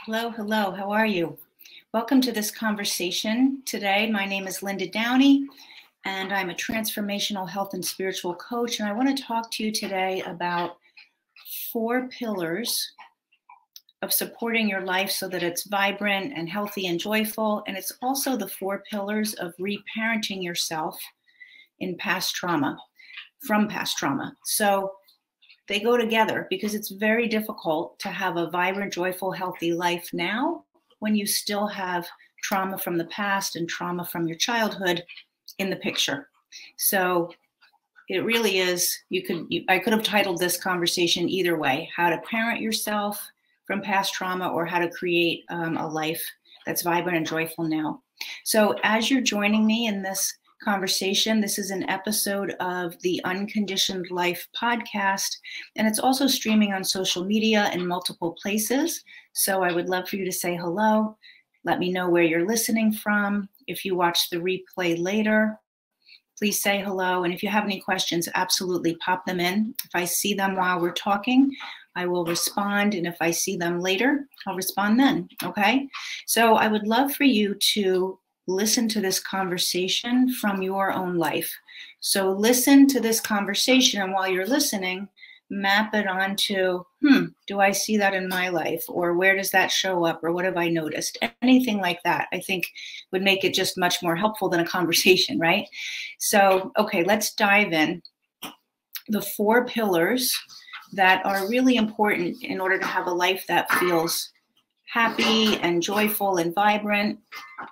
Hello, hello, how are you? Welcome to this conversation today. My name is Linda Downey, and I'm a transformational health and spiritual coach. And I want to talk to you today about 4 pillars of supporting your life so that it's vibrant and healthy and joyful. And it's also the 4 pillars of reparenting yourself in past trauma, from past trauma. So they go together because it's very difficult to have a vibrant, joyful, healthy life now when you still have trauma from the past and trauma from your childhood in the picture. So it really is, I could have titled this conversation either way: how to parent yourself from past trauma, or how to create a life that's vibrant and joyful now. So as you're joining me in this conversation, this is an episode of the Unconditioned Life podcast, and it's also streaming on social media in multiple places. So I would love for you to say hello. Let me know where you're listening from. If you watch the replay later, please say hello. And if you have any questions, absolutely pop them in. If I see them while we're talking, I will respond. And if I see them later, I'll respond then. Okay. So I would love for you to listen to this conversation from your own life. So listen to this conversation, and while you're listening, map it onto, do I see that in my life? Or where does that show up? Or what have I noticed? Anything like that, I think, would make it just much more helpful than a conversation, right? So, okay, let's dive in. The 4 pillars that are really important in order to have a life that feels happy and joyful and vibrant,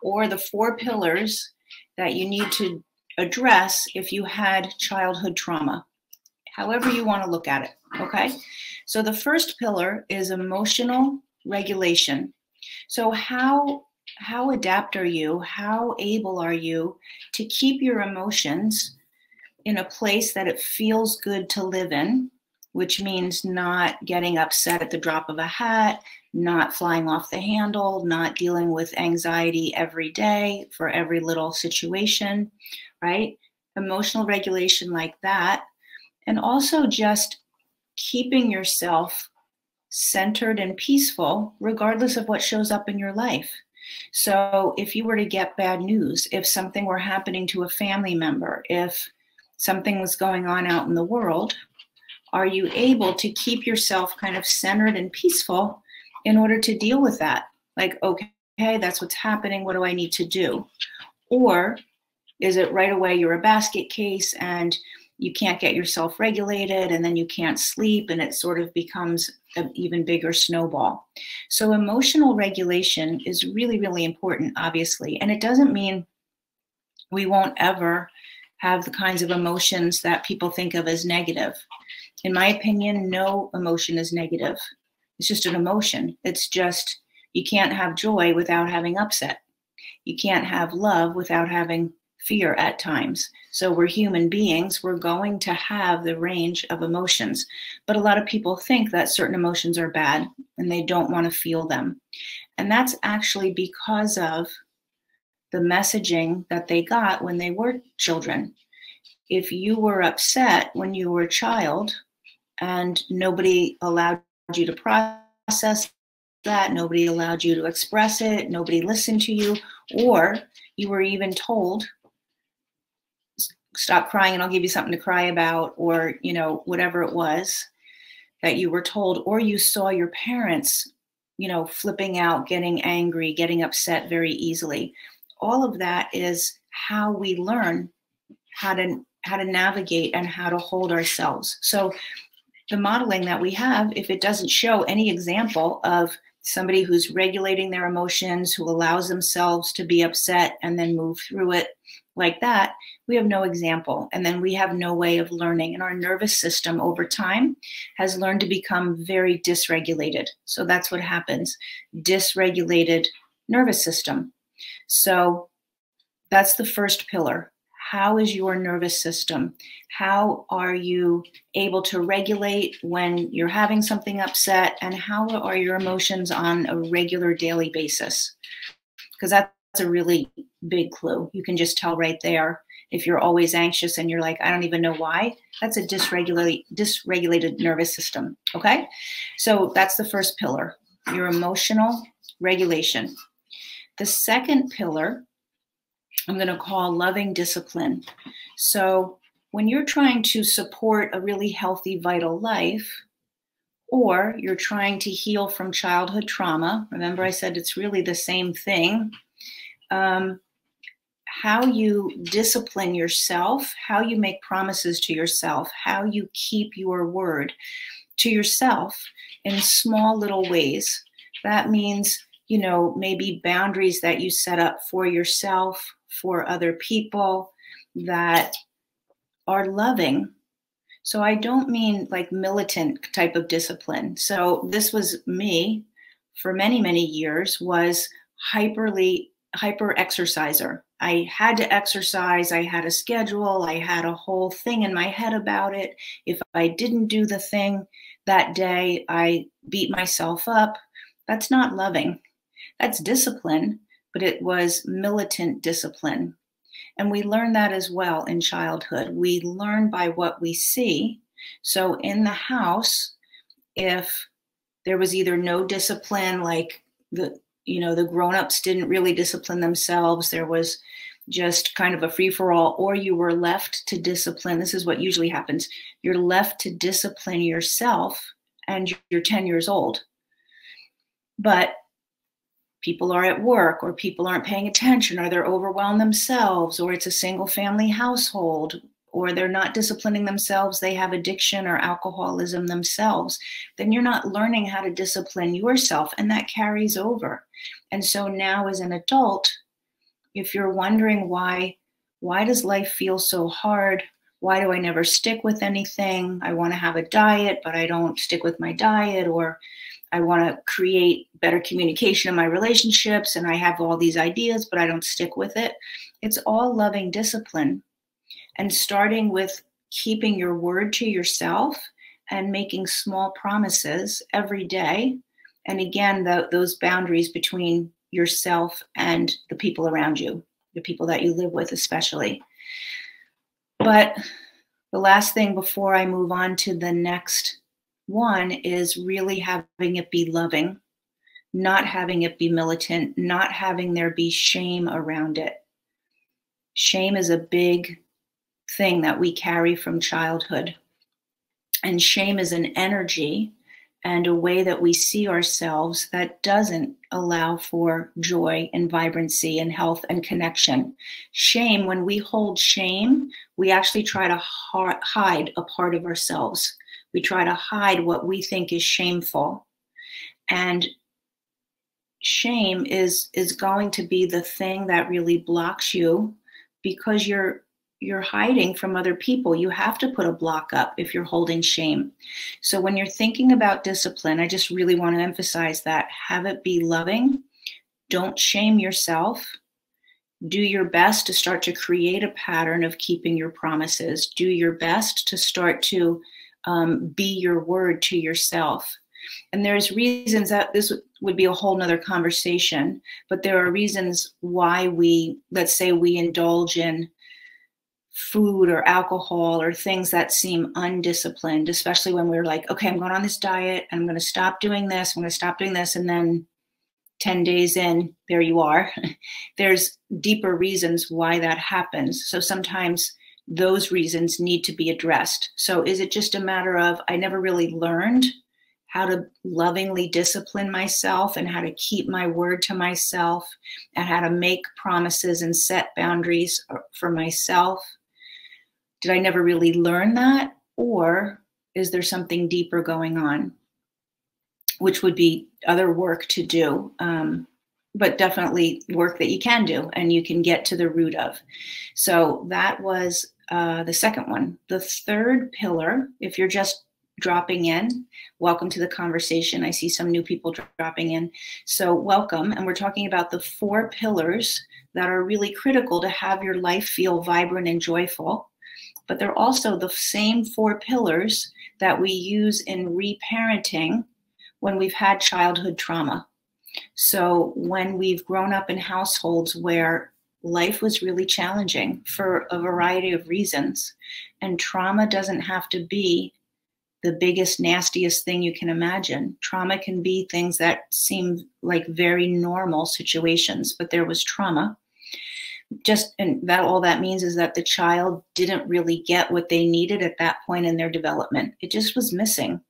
or the 4 pillars that you need to address if you had childhood trauma, however you want to look at it, okay? So the first pillar is emotional regulation. So how adept are you? How able are you to keep your emotions in a place that it feels good to live in, which means not getting upset at the drop of a hat, not flying off the handle, not dealing with anxiety every day for every little situation, right? Emotional regulation like that. And also just keeping yourself centered and peaceful, regardless of what shows up in your life. So if you were to get bad news, if something were happening to a family member, if something was going on out in the world, are you able to keep yourself kind of centered and peaceful in order to deal with that? Like, okay, that's what's happening. What do I need to do? Or is it right away you're a basket case and you can't get yourself regulated, and then you can't sleep, and it sort of becomes an even bigger snowball? So emotional regulation is really, really important, obviously. And it doesn't mean we won't ever have the kinds of emotions that people think of as negative. In my opinion, no emotion is negative. It's just an emotion. It's just, you can't have joy without having upset. You can't have love without having fear at times. So we're human beings. We're going to have the range of emotions. But a lot of people think that certain emotions are bad and they don't want to feel them. And that's actually because of the messaging that they got when they were children. If you were upset when you were a child and nobody allowed you to process that, nobody allowed you to express it, nobody listened to you, or you were even told, stop crying and I'll give you something to cry about, or, whatever it was that you were told, or you saw your parents, flipping out, getting angry, getting upset very easily. All of that is how we learn how to navigate and how to hold ourselves. So the modeling that we have, if it doesn't show any example of somebody who's regulating their emotions, who allows themselves to be upset and then move through it like that, we have no example. And then we have no way of learning. And our nervous system over time has learned to become very dysregulated. So that's what happens, dysregulated nervous system. So that's the first pillar. How is your nervous system? How are you able to regulate when you're having something upset? And how are your emotions on a regular daily basis? Because that's a really big clue. You can just tell right there. If you're always anxious and you're like, I don't even know why, that's a dysregulated nervous system. Okay? So that's the first pillar, your emotional regulation. The second pillar I'm going to call loving discipline. So when you're trying to support a really healthy, vital life, or you're trying to heal from childhood trauma, remember I said it's really the same thing, how you discipline yourself, how you make promises to yourself, how you keep your word to yourself in small little ways. That means, you know, maybe boundaries that you set up for yourself, for other people that are loving. So I don't mean like militant type of discipline. So this was me for many, many years, was hyper exerciser. I had to exercise. I had a schedule. I had a whole thing in my head about it. If I didn't do the thing that day, I beat myself up. That's not loving. That's discipline, but it was militant discipline. And we learn that as well in childhood. We learn by what we see. So in the house, if there was either no discipline, like the grown-ups didn't really discipline themselves, there was just kind of a free-for-all, or you were left to discipline. This is what usually happens. You're left to discipline yourself, and you're 10 years old. But people are at work, or people aren't paying attention, or they're overwhelmed themselves, or it's a single family household, or they're not disciplining themselves, they have addiction or alcoholism themselves, then you're not learning how to discipline yourself, and that carries over. And so now as an adult, if you're wondering why does life feel so hard? Why do I never stick with anything? I want to have a diet, but I don't stick with my diet, or I want to create better communication in my relationships, and I have all these ideas, but I don't stick with it. It's all loving discipline. And starting with keeping your word to yourself and making small promises every day. And again, those boundaries between yourself and the people around you, the people that you live with especially. But the last thing before I move on to the next one is really having it be loving, not having it be militant, not having there be shame around it. Shame is a big thing that we carry from childhood. And shame is an energy and a way that we see ourselves that doesn't allow for joy and vibrancy and health and connection. Shame, when we hold shame, we actually try to hide a part of ourselves. We try to hide what we think is shameful. And shame is going to be the thing that really blocks you, because you're hiding from other people. You have to put a block up if you're holding shame. So when you're thinking about discipline, I just really want to emphasize that. Have it be loving. Don't shame yourself. Do your best to start to create a pattern of keeping your promises. Do your best to start to be your word to yourself. And there's reasons that this would be a whole nother conversation, but there are reasons why let's say we indulge in food or alcohol or things that seem undisciplined, especially when we're like, okay, I'm going on this diet and I'm going to stop doing this. I'm going to stop doing this. And then 10 days in, there you are. There's deeper reasons why that happens. So sometimes those reasons need to be addressed. So is it just a matter of, I never really learned how to lovingly discipline myself and how to keep my word to myself and how to make promises and set boundaries for myself? Did I never really learn that? Or is there something deeper going on? Which would be other work to do, but definitely work that you can do and you can get to the root of. So that was the second one. The third pillar, if you're just dropping in, welcome to the conversation. I see some new people dropping in. So welcome. And we're talking about the 4 pillars that are really critical to have your life feel vibrant and joyful. But they're also the same 4 pillars that we use in reparenting when we've had childhood trauma. So when we've grown up in households where life was really challenging for a variety of reasons, and trauma doesn't have to be the biggest, nastiest thing you can imagine. Trauma can be things that seem like very normal situations, but there was trauma. And that all that means is that the child didn't really get what they needed at that point in their development. It just was missing.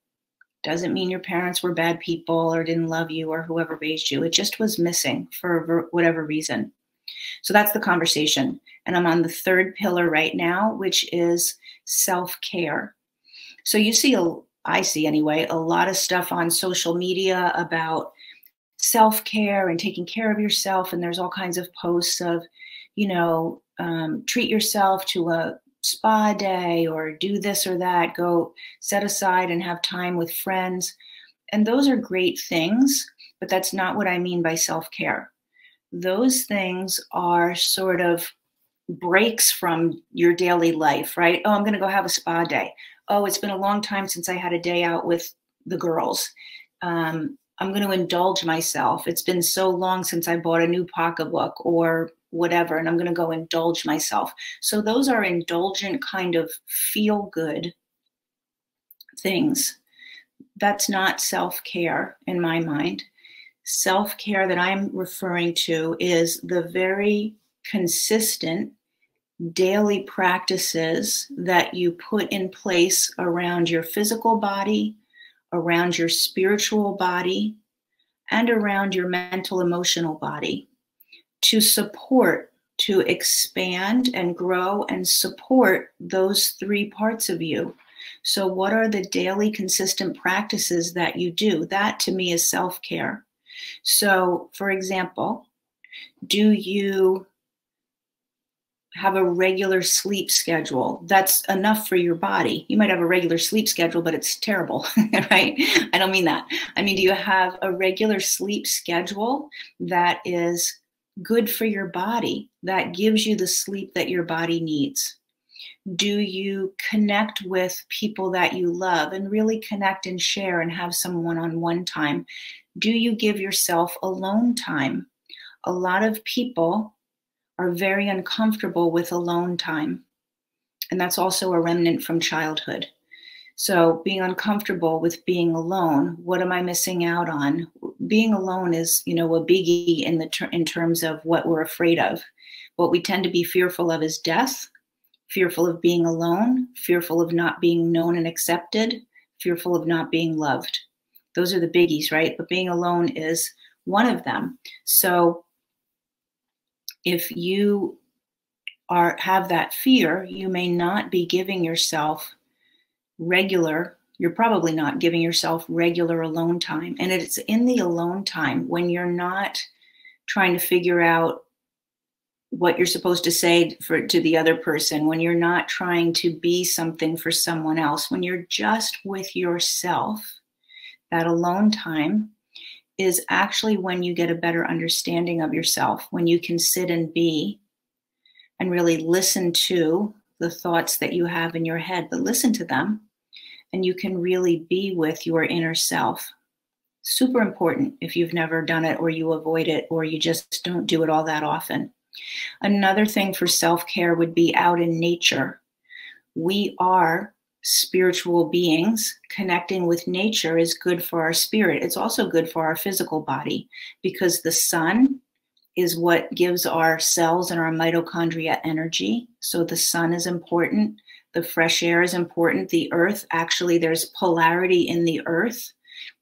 Doesn't mean your parents were bad people or didn't love you or whoever raised you. It just was missing for whatever reason. So that's the conversation. And I'm on the third pillar right now, which is self-care. So you see, I see anyway, a lot of stuff on social media about self-care and taking care of yourself. And there's all kinds of posts of, treat yourself to a spa day or do this or that, go set aside and have time with friends. And those are great things, but that's not what I mean by self-care. Those things are sort of breaks from your daily life, right? Oh, I'm going to go have a spa day. Oh, it's been a long time since I had a day out with the girls. I'm going to indulge myself. It's been so long since I bought a new pocketbook or whatever, and I'm going to go indulge myself. So those are indulgent kind of feel good things. That's not self-care in my mind. Self-care that I'm referring to is the very consistent daily practices that you put in place around your physical body, around your spiritual body, and around your mental, emotional body to support, to expand and grow and support those three parts of you. So what are the daily consistent practices that you do? That to me is self-care. So for example, do you have a regular sleep schedule? That's enough for your body. You might have a regular sleep schedule, but it's terrible, right? I don't mean that. I mean, do you have a regular sleep schedule that is good for your body, that gives you the sleep that your body needs? Do you connect with people that you love and really connect and share and have some one-on-one time? Do you give yourself alone time? A lot of people are very uncomfortable with alone time. And that's also a remnant from childhood. So being uncomfortable with being alone, what am I missing out on? Being alone is, a biggie in terms of what we're afraid of. What we tend to be fearful of is death, fearful of being alone, fearful of not being known and accepted, fearful of not being loved. Those are the biggies, right? But being alone is one of them. So if you have that fear, you may not be giving yourself you're probably not giving yourself regular alone time. And it's in the alone time when you're not trying to figure out what you're supposed to say to the other person, when you're not trying to be something for someone else, when you're just with yourself, that alone time is actually when you get a better understanding of yourself, when you can sit and be and really listen to the thoughts that you have in your head, but listen to them, and you can really be with your inner self. Super important if you've never done it or you avoid it or you just don't do it all that often. Another thing for self-care would be out in nature. We are spiritual beings. Connecting with nature is good for our spirit. It's also good for our physical body because the sun is what gives our cells and our mitochondria energy. So the sun is important. The fresh air is important. The earth, actually, there's polarity in the earth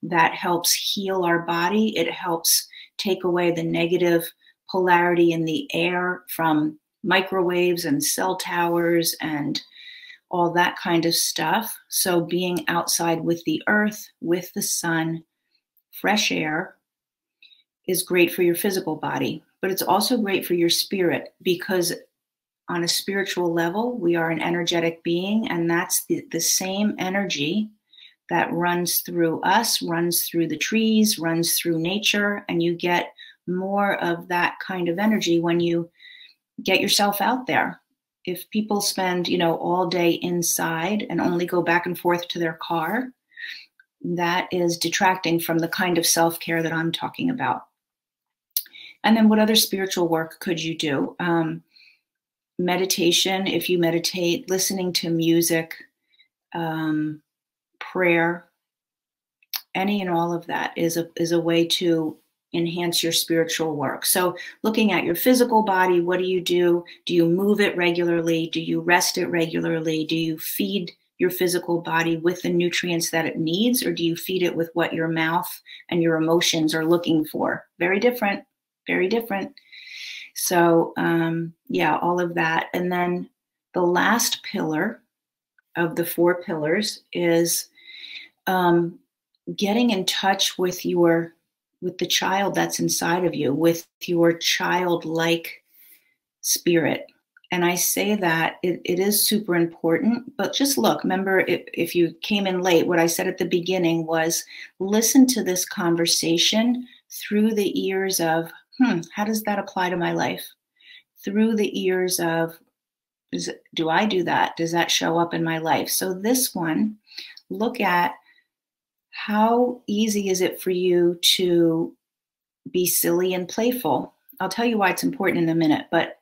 that helps heal our body. It helps take away the negative polarity in the air from microwaves and cell towers and all that kind of stuff. So being outside with the earth, with the sun, fresh air is great for your physical body, but it's also great for your spirit because on a spiritual level, we are an energetic being, and that's the same energy that runs through us, runs through the trees, runs through nature, and you get more of that kind of energy when you get yourself out there. If people spend, all day inside and only go back and forth to their car, that is detracting from the kind of self-care that I'm talking about. And then what other spiritual work could you do? Meditation, if you meditate, listening to music, prayer, any and all of that is a way to enhance your spiritual work. So looking at your physical body, what do you do? Do you move it regularly? Do you rest it regularly? Do you feed your physical body with the nutrients that it needs, or do you feed it with what your mouth and your emotions are looking for? Very different, very different. So yeah, all of that. And then the last pillar of the 4 pillars is getting in touch with the child that's inside of you, with your childlike spirit. And I say that it is super important, but just look, remember, if you came in late, what I said at the beginning was listen to this conversation through the ears of, how does that apply to my life? Through the ears of, do I do that? Does that show up in my life? So this one, look at how easy is it for you to be silly and playful? I'll tell you why it's important in a minute, but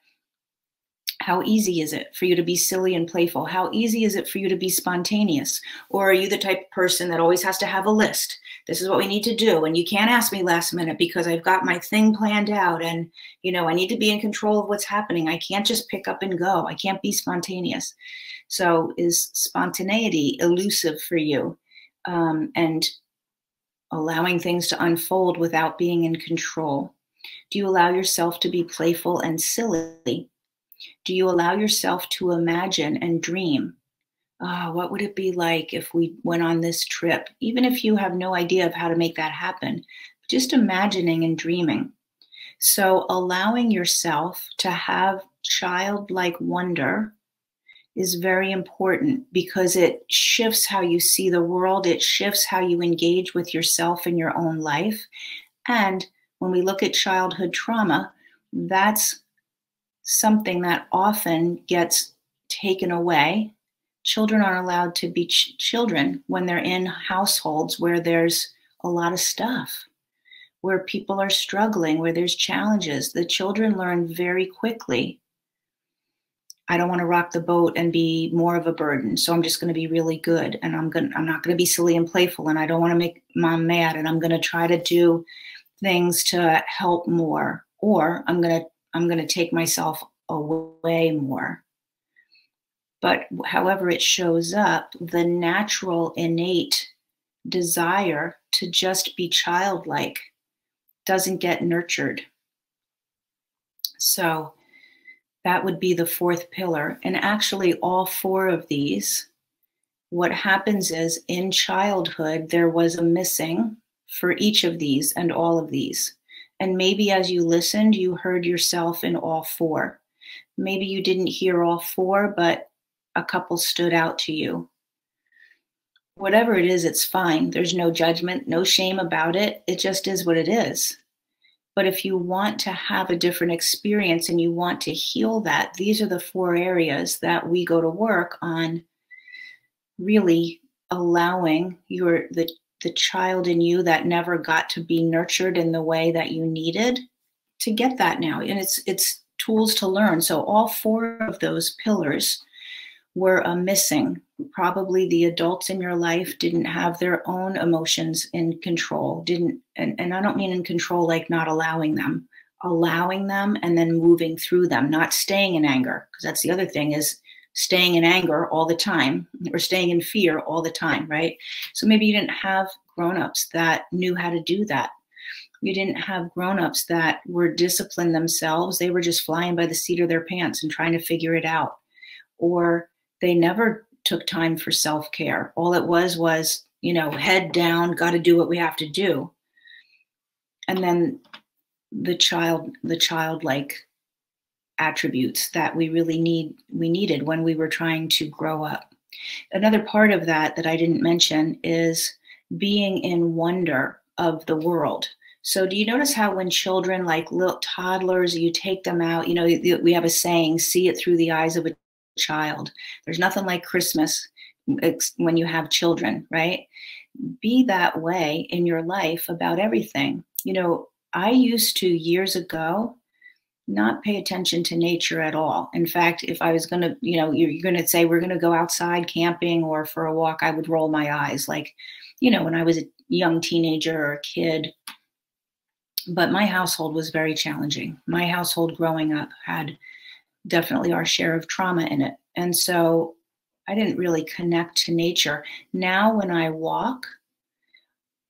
how easy is it for you to be silly and playful? How easy is it for you to be spontaneous? Or are you the type of person that always has to have a list? This is what we need to do. And you can't ask me last minute because I've got my thing planned out and, I need to be in control of what's happening. I can't just pick up and go. I can't be spontaneous. So is spontaneity elusive for you? And allowing things to unfold without being in control? Do you allow yourself to be playful and silly? Do you allow yourself to imagine and dream? What would it be like if we went on this trip? Even if you have no idea of how to make that happen, just imagining and dreaming. So allowing yourself to have childlike wonder is very important because it shifts how you see the world. It shifts how you engage with yourself in your own life. And when we look at childhood trauma, that's something that often gets taken away. Children aren't allowed to be children when they're in households where there's a lot of stuff, where people are struggling, where there's challenges. The children learn very quickly, I don't want to rock the boat and be more of a burden. So I'm just going to be really good. And I'm not going to be silly and playful. And I don't want to make mom mad. And I'm going to try to do things to help more, or I'm going to take myself away more. But however it shows up, the natural, innate desire to just be childlike doesn't get nurtured. So that would be the 4th pillar. And actually all 4 of these, what happens is in childhood, there was a missing for each of these and all of these. And maybe as you listened, you heard yourself in all 4. Maybe you didn't hear all 4, but a couple stood out to you. Whatever it is, it's fine. There's no judgment, no shame about it. It just is what it is. But if you want to have a different experience and you want to heal that, these are the 4 areas that we go to work on, really allowing the child in you that never got to be nurtured in the way that you needed to get that now. And it's tools to learn. So all 4 of those pillars were missing. Probably the adults in your life didn't have their own emotions in control, and I don't mean in control like not allowing them and then moving through them, not staying in anger, because that's the other thing, is staying in anger all the time or staying in fear all the time, right? So maybe you didn't have grown-ups that knew how to do that. You didn't have grown-ups that were disciplined themselves. They were just flying by the seat of their pants and trying to figure it out. Or they never took time for self-care. All it was, head down, got to do what we have to do. And then the childlike attributes that we needed when we were trying to grow up. Another part of that I didn't mention is being in wonder of the world. So do you notice how when children, like little toddlers, you take them out, we have a saying, see it through the eyes of a child. There's nothing like Christmas when you have children, right? Be that way in your life about everything. I used to, years ago, not pay attention to nature at all. In fact, if I was going to, you're going to say we're going to go outside camping or for a walk, I would roll my eyes like, when I was a young teenager or a kid. But my household was very challenging. My household growing up had definitely our share of trauma in it. And so I didn't really connect to nature. Now, when I walk,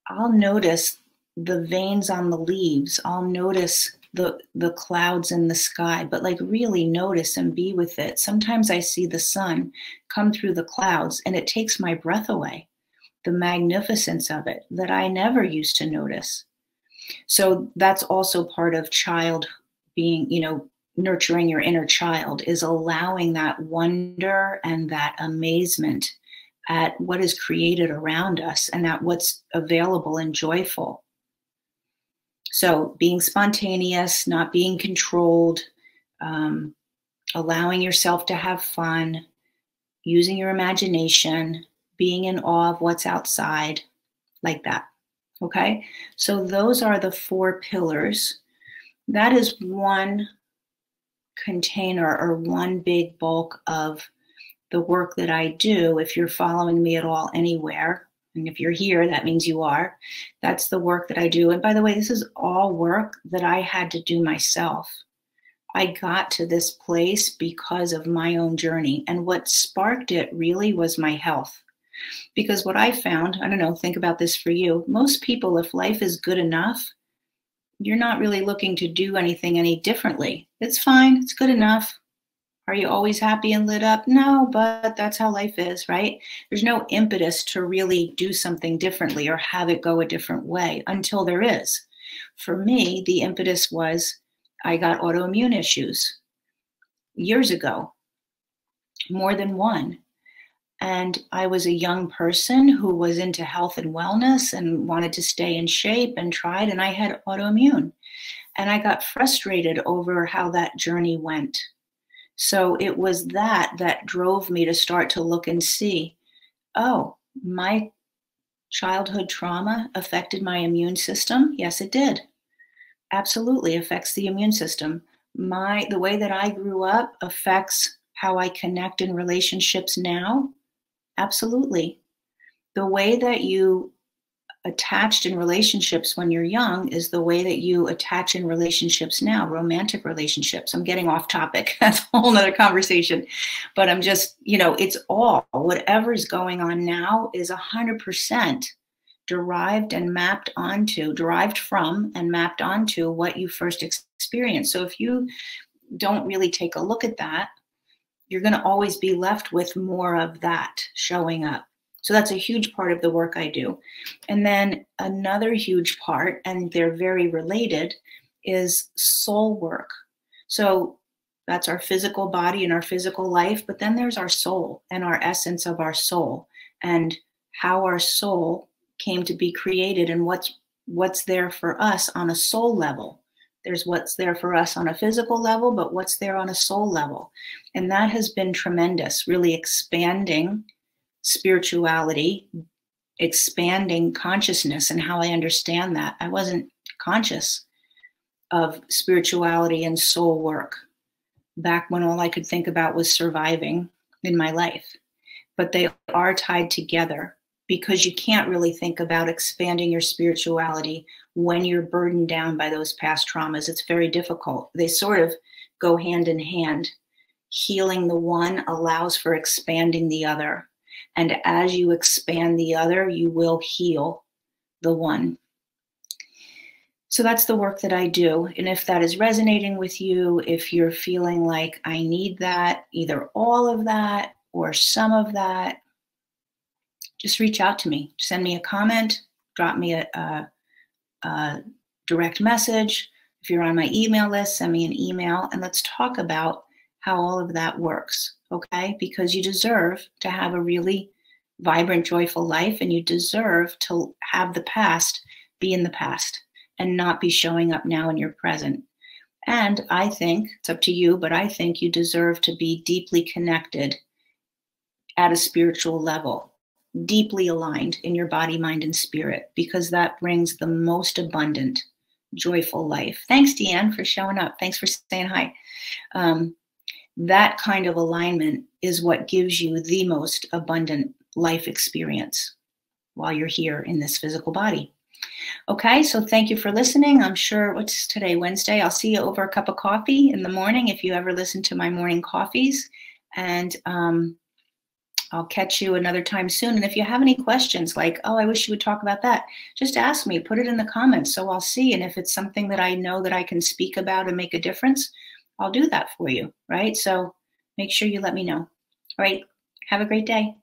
I'll notice the veins on the leaves. I'll notice the clouds in the sky, but like really notice and be with it. Sometimes I see the sun come through the clouds and it takes my breath away, the magnificence of it that I never used to notice. So that's also part of child being, nurturing your inner child, is allowing that wonder and that amazement at what is created around us and at what's available and joyful. So being spontaneous, not being controlled, allowing yourself to have fun, using your imagination, being in awe of what's outside, like that. Okay? So those are the 4 pillars. That is one container or one big bulk of the work that I do. If you're following me at all anywhere, and if you're here, that means you are. That's the work that I do. And by the way, this is all work that I had to do myself. I got to this place because of my own journey. And what sparked it really was my health. Because what I found, I don't know, think about this for you. Most people, if life is good enough, you're not really looking to do anything any differently. It's fine. It's good enough. Are you always happy and lit up? No, but that's how life is, right? There's no impetus to really do something differently or have it go a different way until there is. For me, the impetus was I got autoimmune issues years ago, more than one. And I was a young person who was into health and wellness and wanted to stay in shape and tried, and I had autoimmune. And I got frustrated over how that journey went. So it was that drove me to start to look and see, oh, my childhood trauma affected my immune system? Yes, it did. Absolutely affects the immune system. The way that I grew up affects how I connect in relationships now? Absolutely. The way that you attached in relationships when you're young is the way that you attach in relationships now, romantic relationships. I'm getting off topic. That's a whole nother conversation. But I'm just, it's all, whatever's going on now is 100% derived from and mapped onto what you first experienced. So if you don't really take a look at that, you're going to always be left with more of that showing up. So that's a huge part of the work I do. And then another huge part, and they're very related, is soul work. So that's our physical body and our physical life, but then there's our soul and our essence of our soul and how our soul came to be created and what's there for us on a soul level. There's what's there for us on a physical level, but what's there on a soul level. And that has been tremendous, really expanding spirituality, expanding consciousness and how I understand that. I wasn't conscious of spirituality and soul work back when all I could think about was surviving in my life. But they are tied together because you can't really think about expanding your spirituality when you're burdened down by those past traumas. It's very difficult. They sort of go hand in hand. Healing the one allows for expanding the other. And as you expand the other, you will heal the one. So that's the work that I do. And if that is resonating with you, if you're feeling like I need that, either all of that or some of that, just reach out to me. Send me a comment, drop me a direct message. If you're on my email list, send me an email and let's talk about how all of that works, okay? Because you deserve to have a really vibrant, joyful life, and you deserve to have the past be in the past and not be showing up now in your present. And I think, it's up to you, but I think you deserve to be deeply connected at a spiritual level, deeply aligned in your body, mind, and spirit, because that brings the most abundant joyful life. Thanks, Deanne, for showing up. Thanks for saying hi. That kind of alignment is what gives you the most abundant life experience while you're here in this physical body. Okay, so thank you for listening. I'm sure, what's today, Wednesday? I'll see you over a cup of coffee in the morning if you ever listen to my morning coffees. And I'll catch you another time soon. And if you have any questions like, oh, I wish you would talk about that, just ask me, put it in the comments so I'll see. And if it's something that I know that I can speak about and make a difference, I'll do that for you, right? So make sure you let me know. All right, have a great day.